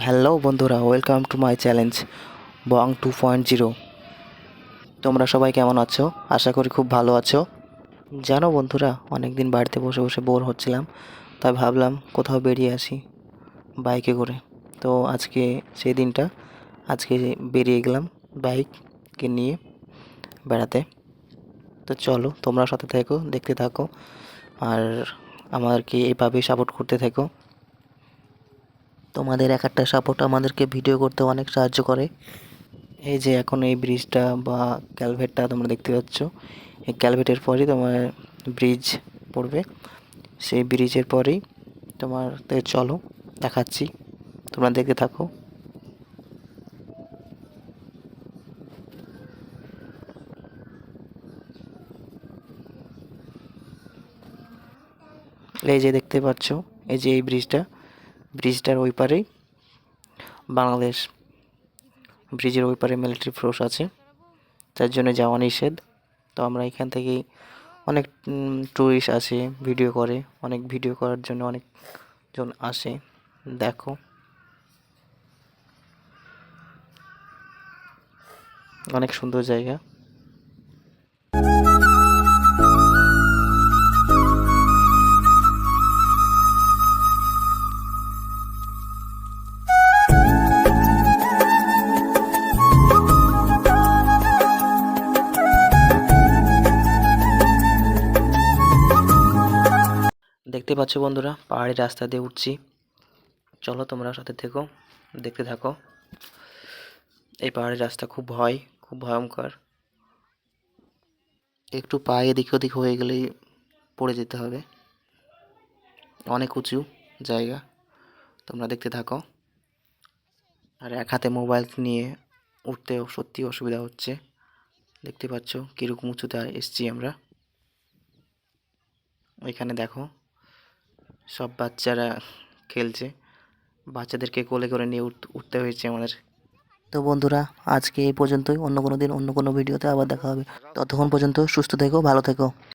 Hello বন্ধুরা, welcome to my challenge বং 2.0। তোমরা সবাই কেমন আছো? আশা করি খুব ভালো আছো। জানো বন্ধুরা, অনেক দিন বাড়িতে বসে বসে বোর হচ্ছিলাম, তাই ভাবলাম কোথাও বেরিয়ে আসি বাইকে করে। তো আজকে সেই দিনটা, আজকে বেরিয়ে গেলাম বাইককে নিয়ে বেড়াতে। তো চলো, তোমরা সাথে থেকো, দেখতে থাকো, আর আমাদেরকে এইভাবেই সাপোর্ট করতে থেকো। তোমাদের এক একটা সাপোর্ট আমাদেরকে ভিডিও করতে অনেক সাহায্য করে। এই যে এখন এই ব্রিজটা বা ক্যালভেটটা তোমরা দেখতে পাচ্ছ, এই ক্যালভেটের পরেই তোমার ব্রিজ পড়বে। সেই ব্রিজের পরেই তোমার চলো দেখাচ্ছি, তোমরা দেখতে থাকো। এই যে দেখতে পাচ্ছ, এই যে এই ব্রিজটার ওই পারেই বাংলাদেশ, ব্রিজের ওই পারে মিলিটারি ফোর্স আছে, তার জন্য যাওয়া নিষেধ। তো আমরা এখান থেকেই অনেক ট্যুরিস্ট আসে, ভিডিও করে, অনেক ভিডিও করার জন্য অনেকজন আসে। দেখো, অনেক সুন্দর জায়গা। দেখতে পাচ্ছ বন্ধুরা, পাহাড়ি রাস্তা দিয়ে উঠছি। চলো তোমরা সাথে থেকো, দেখতে থাকো। এই পাহাড়ি রাস্তা খুব ভয়ঙ্কর। একটু পায়ে এদিক ওদিক হয়ে গেলেই পড়ে যেতে হবে। অনেক উঁচু জায়গা, তোমরা দেখতে থাকো। আর এক হাতে মোবাইল নিয়ে উঠতেও সত্যি অসুবিধা হচ্ছে। দেখতে পাচ্ছ কীরকম উঁচুতে এসছি আমরা। ওইখানে দেখো, সব বাচ্চারা খেলছে, বাচ্চাদেরকে কোলে করে নিয়ে উঠতে হয়েছে আমাদের। তো বন্ধুরা, আজকে এই পর্যন্তই। অন্য কোনো দিন অন্য কোনো ভিডিওতে আবার দেখা হবে। ততক্ষণ পর্যন্ত সুস্থ থেকো, ভালো থেকো।